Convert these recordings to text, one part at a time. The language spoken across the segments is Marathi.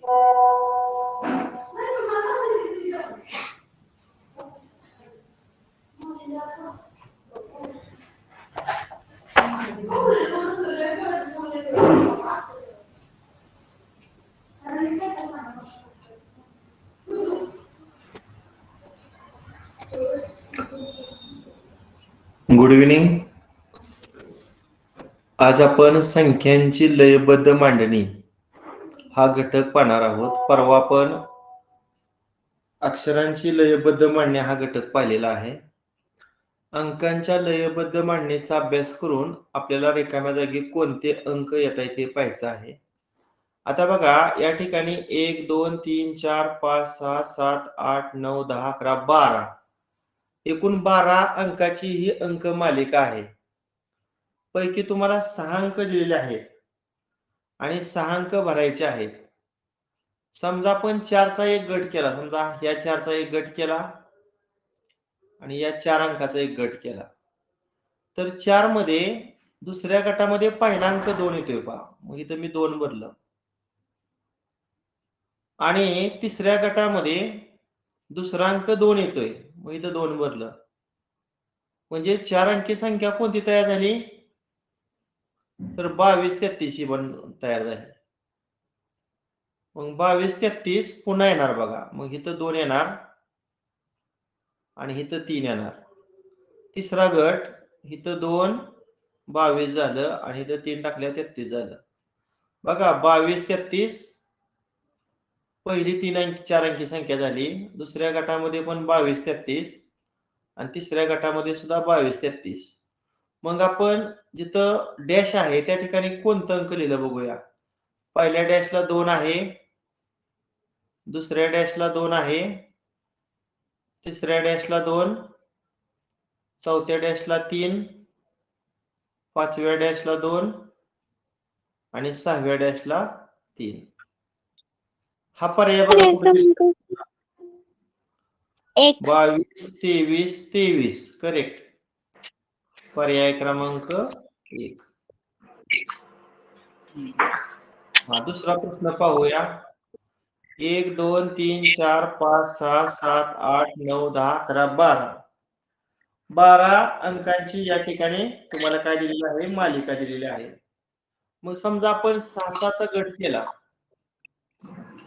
Good evening. आज आपण संख्यांची लयबद्ध मांडणी हा घटक पाहणार आहोत. परवा आपण अक्षरांची लयबद्ध मांडणी हा घटक पाहिलेला आहे. अंकांच्या लयबद्ध मांडणीचा अभ्यास करून आपल्याला रिकाम्या जागी कोणते अंक येत आहेत हे पाहायचं आहे. आता बघा, या ठिकाणी 1 2 3 4 5 6 7 8 9 10 11 12 एकूण 12 अंकाची ही अंक मालिका आहे. पैकी तुम्हाला 6 अंक दिलेले आहेत आणि 6 अंक भरायचे आहेत. समजा आपण 4चा एक गट केला, समजा या 4चा एक गट केला आणि या 4 अंकाचा एक गट केला, तर 4 मध्ये दुसऱ्या गटामध्ये पहिला अंक 2 येतोय पहा. मग इथं मी 2 भरलं. आणि तिसऱ्या गटामध्ये दुसरा अंक 2 येतोय, मग इथं 2 भरलं. म्हणजे 4 अंकी संख्या कोणती तयार झाली? तर 22 33 ही तयार झाली. मग 22 33 पुन्हा येणार बघा. मग इथं 2 येणार आणि इथं 3 येणार. तिसरा गट इथं 2 22 झालं आणि इथं 3 टाकल्या 33 झालं. बघा 22 33 पहिली 3 अंकी 4 अंकी संख्या झाली. दुसऱ्या गटामध्ये पण 22 33 आणि तिसऱ्या गटामध्ये सुद्धा 22 33. मग आपण जिथं डॅश आहे त्या ठिकाणी कोणतं अंक लिहिलं बघूया. पहिल्या डॅशला 2 आहे, दुसऱ्या डॅशला 2 आहे, तिसऱ्या डॅशला 2, चौथ्या डॅशला 3, पाचव्या डॅशला 2 आणि 6व्या डॅशला 3. हा पर्याय बघा 22 23 23 करेक्ट. पर्याय क्रमांक 1. हा दुसरा प्रश्न पाहूया. 1 2 3 4 5 6 7 8 9 10 11 12 12 अंकांची या ठिकाणी तुम्हाला काय दिलेली आहे? मालिका दिलेली आहे. मग समजा आपण 6चा गट केला,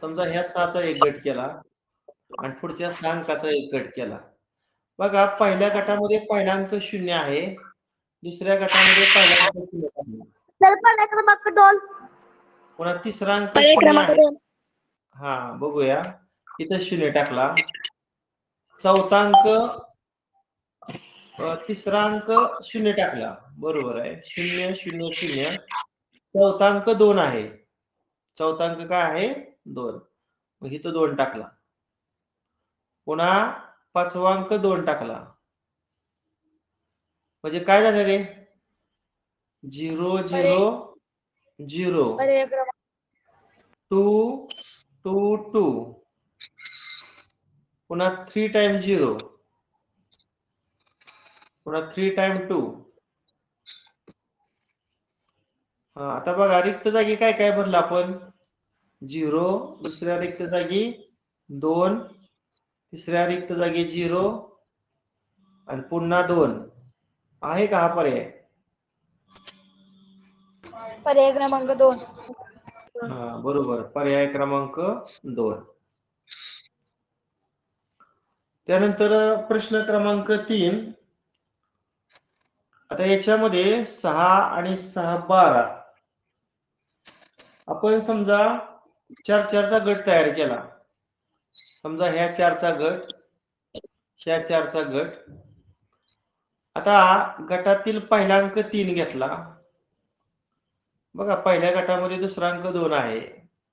समजा ह्या 6चा एक गट केला आणि पुढच्या 6 अंकाचा एक गट केला. बघा पहिल्या गटामध्ये पहिला अंक 0 आहे, दुसऱ्या गटामध्ये पहिला अंक 0 आहे, पुन्हा तिसरा अंक 0 आहे. हा बघूया, इथं 0 टाकला. चौथा अंक तिसरा अंक 0 टाकला, बरोबर आहे. 0 0 0. चौथा अंक 2 आहे. चौथा अंक काय आहे? 2. मग इथं 2 टाकला. पुन्हा पाचवा अंक 2 टाकला. म्हणजे काय झालं रे? 0 0 0 2 2 2 पुन्हा 3 टाइम 0 पुन्हा 3 टाइम 2. हा आता बघा रिक्त जागी काय काय भरलं आपण? 0, दुसऱ्या रिक्त जागी 2, तिसऱ्या रिक्त जागी 0 आणि पुन्हा 2. आहे का हा पर्याय? पर्याय क्रमांक 2. हा बरोबर, पर्याय क्रमांक 2. त्यानंतर प्रश्न क्रमांक 3. आता याच्यामध्ये 6 आणि 6 12 आपण समजा 4 4चा गट तयार केला. समजा ह्या 4चा गट, ह्या 4चा गट. आता गटातील पहिला अंक 3 घेतला. बघा पहिल्या गटामध्ये दुसरा अंक 2 आहे,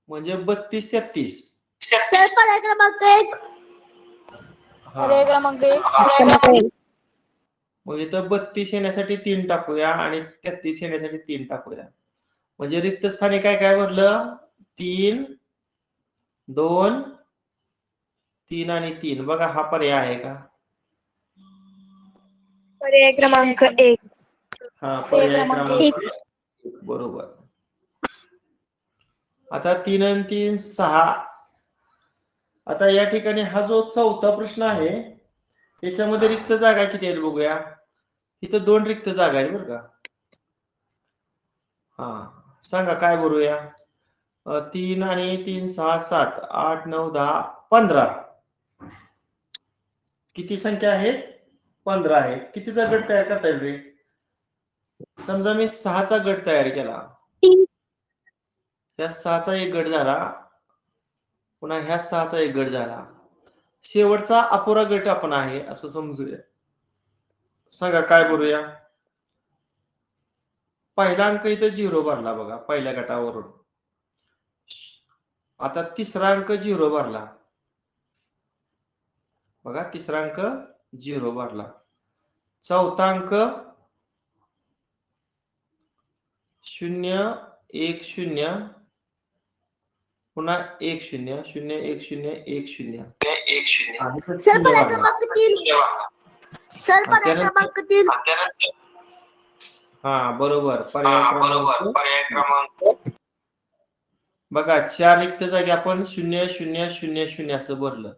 म्हणजे 32 33. पर्याय क्रमांक 1. पर्याय क्रमांक 1. मग इथं 32 येण्यासाठी 3 टाकूया आणि 33 येण्यासाठी 3 टाकूया. म्हणजे रिक्त स्थानी काय काय भरलं? 3 2 3 आणि 3. बघा हा पर्याय आहे का? पर्याय क्रमांक 1. हा पर्याय क्रमांक 1 बरोबर. आता 3 आणि 3 6. आता या ठिकाणी हा जो चौथा प्रश्न आहे त्याच्यामध्ये रिक्त जागा किती आहेत बघूया. इथं 2 रिक्त जागा आहेत बरं का. हा सांगा काय भरूया. 3 आणि 3 6 7 8 9 10 15. किती संख्या आहेत? 15 आहेत. कितीचा गट तयार करता येईल रे? समजा मी 6चा गट तयार केला. ह्या 6चा एक गट झाला, पुन्हा ह्या 6चा एक गट झाला. शेवटचा अपुरा गट आपण आहे असं समजूया. सांगा काय भरूया. पहिला अंक इथं 0 भरला बघा पहिल्या गटावरून. आता तिसरा अंक 0 भरला बघा, तिसरा अंक 0 भरला. चौथा अंक 0 1 0, पुन्हा 1 0 0 1 0 1 0 1 0. सर पर्याय क्रमांक 3. हा बरोबर. पर्याय क्रमांक बघा 4 रिक्त जागी आपण 0 0 0 0 असं भरलं.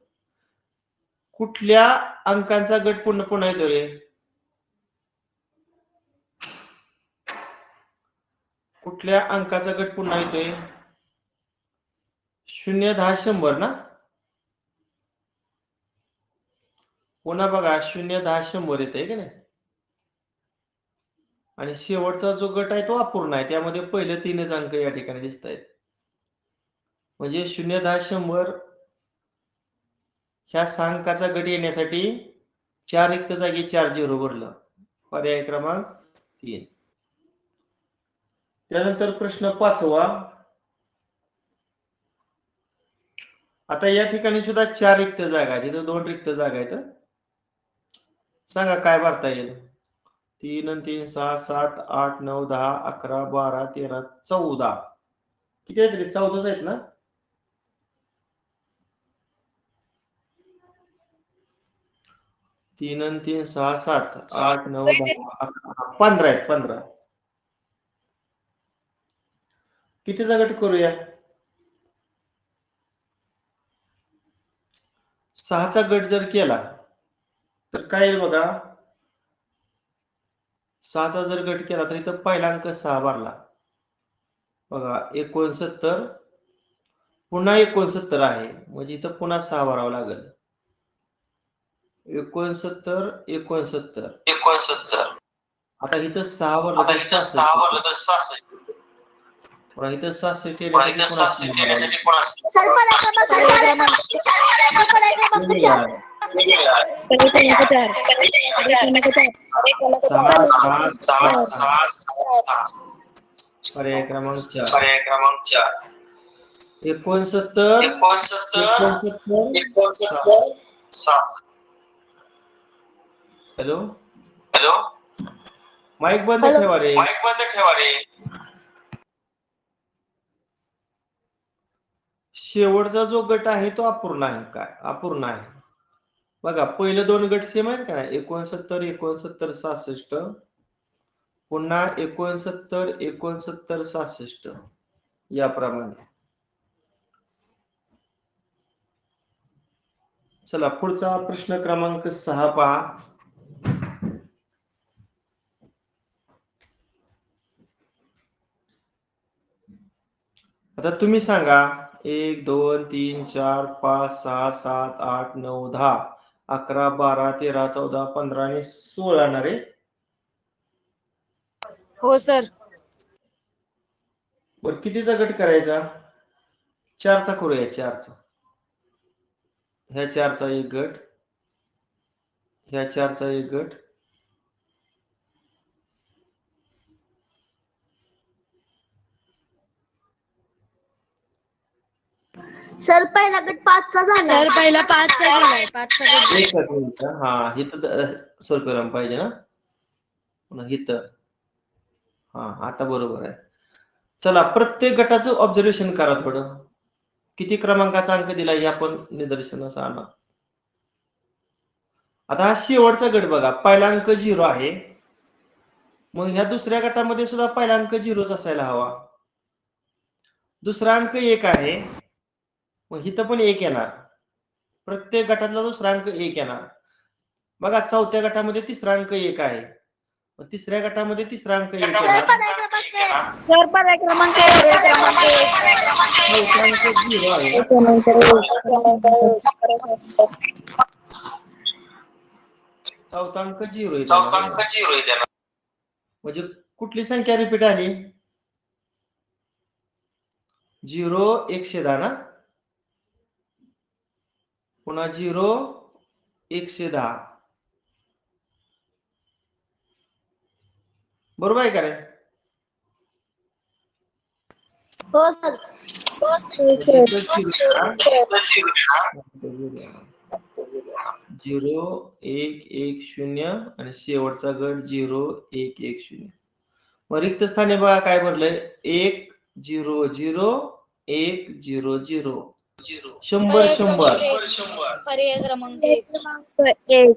कुठल्या अंकांचा गट पुन्हा पुन्हा येतो रे? कुठल्या अंकाचा गट पुन्हा येतोय? 0 10 100 ना. पुन्हा बघा 0 10 100 येतंय की नाही. आणि शेवटचा जो गट आहे तो अपूर्ण आहे, त्यामध्ये पहिले 3च अंक या ठिकाणी दिसत आहेत. म्हणजे 0 10 100 ह्या 6 अंकाचा गट येण्यासाठी 4 रिक्त जागी 4 0 भरलं. पर्याय क्रमांक 3. त्यानंतर प्रश्न 5वा. आता या ठिकाणी सुद्धा 4 रिक्त जागा आहेत, इथं 2 रिक्त जागा आहेत. सांगा काय भरता येईल. 3 आणि 3 6 7 8 9 10 11 12 13 14. किती आहेत रे? 14च आहेत ना. 3 आणि 3 6 7 8 9 10 11 15 आहेत. 15. कितीचा गट करूया? 6चा गट जर केला तर काय येईल बघा. 6चा जर गट केला तर इथं पहिला अंक 6 भरला बघा. 69 पुन्हा 69 आहे, म्हणजे इथं पुन्हा 6 भरावं लागेल. 69 69. आता इथं 6 भरलं तर 66. पुन्हा इथं 66 येण्यासाठी पुन्हा 6 भरावं पर्याय क्रमांक 4. 69 हॅलो माईक बंद ठेवा रे. शेवटचा जो गट आहे तो अपूर्ण आहे. काय अपूर्ण आहे बघा. पहिले 2 गट सेम आहेत का? 69 69 66, पुन्हा 69 69 66 याप्रमाणे. चला पुढचा प्रश्न क्रमांक 6 पहा. आता तुम्ही सांगा 1 2 3 4 5 6 7 8 9 10 11 12 13 14 15 आणि 16 ना रे. हो सर. बर कितीचा गट करायचा? 4चा करूया. 4चा. ह्या 4चा एक गट, ह्या 4चा एक गट, सर पहिला गट 5चा झाला. सर पहिला 5चा झालाय. 5चा गट. एकच मिनिट. हा इथं सर्कलम पाहिजे ना. पुन्हा इथं. हा आता बरोबर आहे. चला प्रत्येक गटाचं ऑब्झर्वेशन करा थोडं. किती क्रमांकाचा अंक दिला हे आपण निदर्शनास आणा. आता हा शेवटचा गट बघा. पहिला अंक 0 आहे, मग ह्या दुसऱ्या गटामध्ये सुद्धा पहिला अंक 0च असायला हवा. दुसरा अंक 1 आहे, मग इथं पण 1 येणार. प्रत्येक गटातला दुसरा अंक 1 येणार. बघा चौथ्या गटामध्ये तिसरा अंक 1 आहे. मग तिसऱ्या गटामध्ये तिसरा अंक 1 येणार. सर पर्याय क्रमांक चौथा अंक 0 आहे. चौथा अंक 0 येणार. म्हणजे कुठली संख्या रिपीट आली? 0 110 ना, पुन्हा 0 110. बरोबर आहे का रे? हो सर. 0 1 1 0 आणि शेवटचा गट 0 1 1 0. मग रिक्त स्थानी बघा काय भरलंय? 1 0 0 1 0 0. 100 पर्याय क्रमांक 1.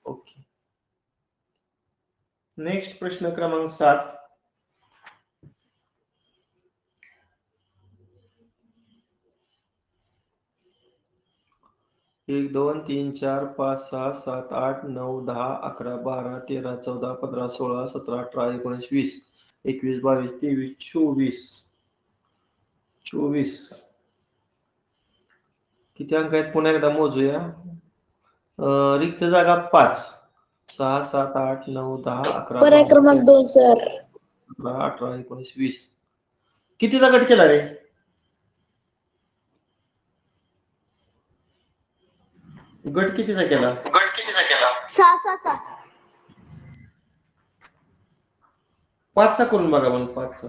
ओके. नेक्स्ट प्रश्न क्रमांक 7. एक 2 3 4 5 6 7 8 9 10 11 12 13 14 15 16 17 18 19 20 21 22 23 24. किती अंक आहेत पुन्हा एकदा मोजूया. रिक्त जागा 5. 6 7 8 9 10 11 पर्याय 12 क्रमांक 2 सर. 17 18 19 20. कितीचा गट केला रे? गट कितीचा केला? 6 5चा करून बघा पण 5चा.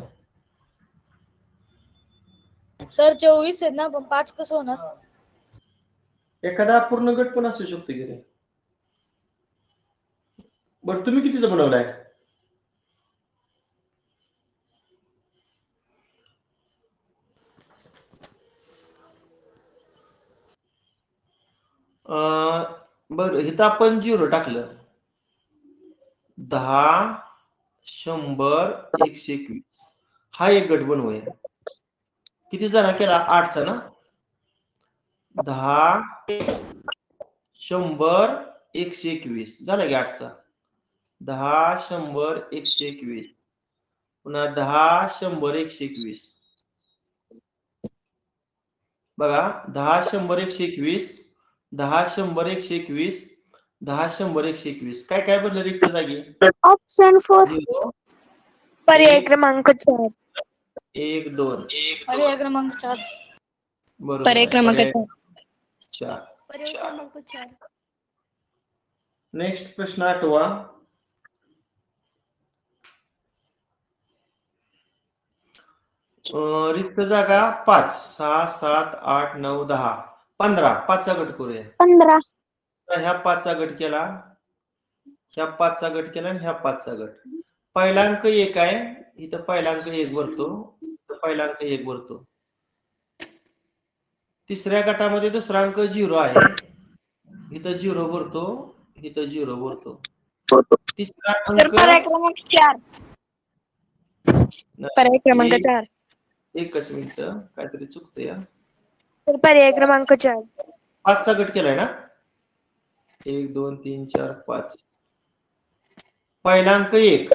सर 24 आहेत ना, पण 5 कसं होणार? एखादा पूर्ण गट पण असू शकतो की रे. बरं तुम्ही कितीचा बनवलाय? बरं इथं आपण 0 टाकलं. 10 100 121. हा एक गट बनवूया. किती जरा केला? 8चा ना. 10 100 121 झाला की 8चा. 10 100 121. पुन्हा 10 100 121. बघा 10 100 121, 10 100 121, 10 100 121. काय काय बदल रिक्त जागी? ऑप्शन 4. 0 पर्याय क्रमांक 4. 1 2. पर्याय क्रमांक 4. बरोबर पर्याय आहे. क्रमांक पर्याय 4. 4. पर्याय क्रमांक 4. नेक्स्ट प्रश्न 8वा. रिक्त जागा 5. 6 7 8 9 10 15. 5चा गट करूया. 15. ह्या 5चा गट केला, ह्या 5चा गट केला आणि ह्या 5चा गट. पहिला अंक 1 आहे, इथं पहिला अंक 1 भरतो, इथं पहिला अंक 1 भरतो. तिसऱ्या गटामध्ये दुसरा अंक 0 आहे, इथं 0 भरतो, इथं 0 भरतो. तिसरा अंक पर्याय क्रमांक 4. पर्याय क्रमांक 4. एकच मिनिट, काहीतरी चुकतंय. पर्याय क्रमांक 4. 5चा गट केलाय ना. 1 2 3 4 5. पहिला अंक 1,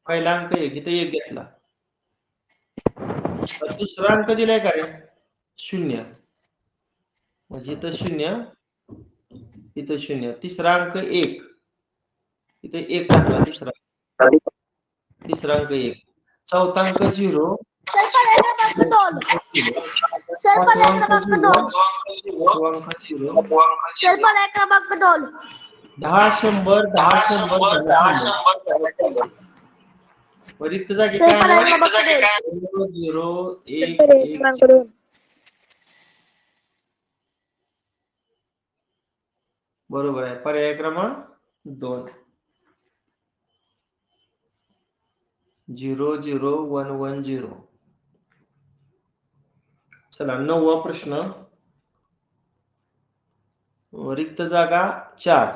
पहिला अंक 1 इथं 1 घेतला. दुसरा अंक दिलाय का रे? 0. म्हणजे इथं 0, इथं 0. तिसरा अंक 1, इथे 1 टाकला. तिसरा अंक 1. चौथा अंक 0. पाचवा अंक 0. 10 100 10 100 रिक्त जागी काय? 0 1 1. बरोबर आहे. पर्याय क्रमांक 2. 0 0 1 1 0. चला 9वा प्रश्न. रिक्त जागा 4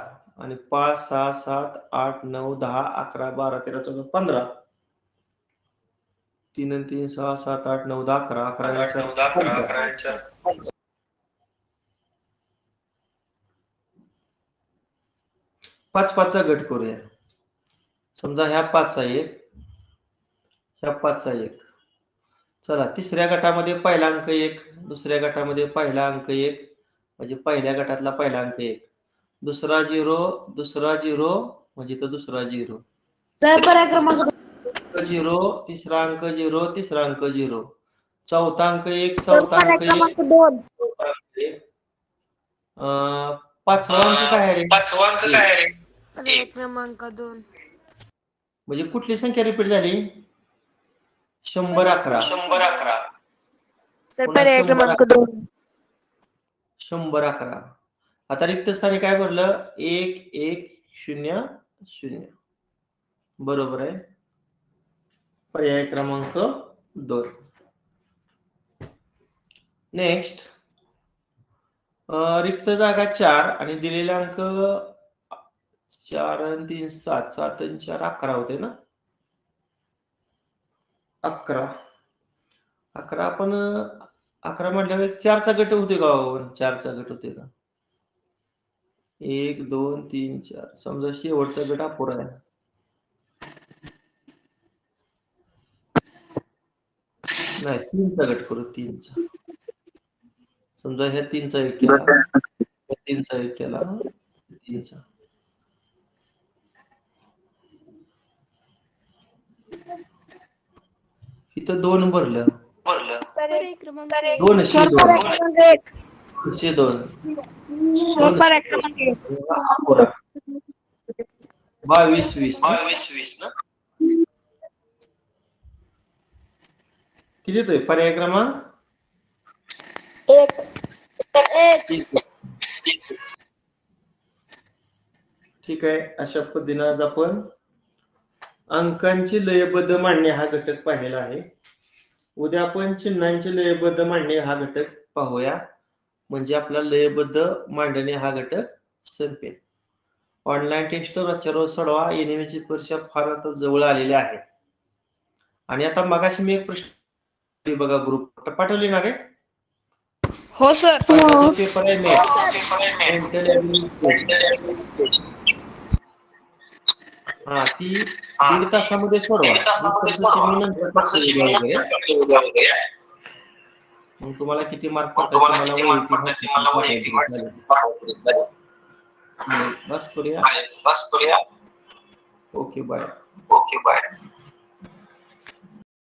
आणि 5 6 7 8 9 10 11 12 13 14 15. 3 आणि 3 6 7 8 9 10 11 11 5 5चा गट करूया. समजा ह्या 5चा एक, ह्या 5चा एक. चला तिसऱ्या गटामध्ये पहिला अंक 1, दुसऱ्या गटामध्ये पहिला अंक 1, म्हणजे पहिल्या गटातला पहिला अंक 1. दुसरा 0, दुसरा 0, म्हणजे तो दुसरा 0. सर पर्याय क्रमांक 0, तिसरा अंक 0, तिसरा अंक 0. चौथा अंक 1, चौथा अंक 1, 2. चौथा अंक 1. पाचवा अंक काय आहे रे? पर्याय क्रमांक 2. म्हणजे कुठली संख्या रिपीट झाली? 111. सर पुन्हा पर्याय 100. क्रमांक 2. 111. आता रिक्त स्थानी काय भरलं? 1 1 0 0. बरोबर आहे. पर्याय क्रमांक 2. नेक्स्ट, रिक्त जागा 4 आणि दिलेले अंक 4 आणि 3 7, 7 आणि 4 11 होते ना? 11 आपण 11 म्हटल्यावर 4चा गट होते का? 4चा गट होते का? 1 2 3 4. समजा शेवटचा गट अपुरा आहे. नाही, 3चा गट करू. 3चा. समजा ह्या 3चा 1 केला, ह्या 3चा 1 केला, 3चा. इथं 2 भरलं. पर्याय क्रमांक 202. 202. पर्याय क्रमांक 1. अपुरा. 22 20 ना? किती येतोय पर्याय क्रमांक? 1. ठीक आहे. अशा पद्धतीने आज आपण अंकांची लयबद्ध मांडणी हा घटक पाहिलेला आहे. उद्या आपण चिन्हांची लयबद्ध मांडणी हा घटक पाहूया. म्हणजे आपला लयबद्ध मांडणी हा घटक संपेल. ऑनलाईन टेस्ट रोजच्या रोज सोडवा. एनएमची परीक्षा फार आता जवळ आलेली आहे. आणि आता मगाशी मी एक प्रश्न बघा ग्रुप पाठवली ना रे? हो सर. जो पेपर आहे मेंटल हा, ती 1.5 तासामध्ये सोडवा. मग तुम्हाला किती मार्क पडतात तुम्हाला वैयक्तिक बस करूया. Okay bye.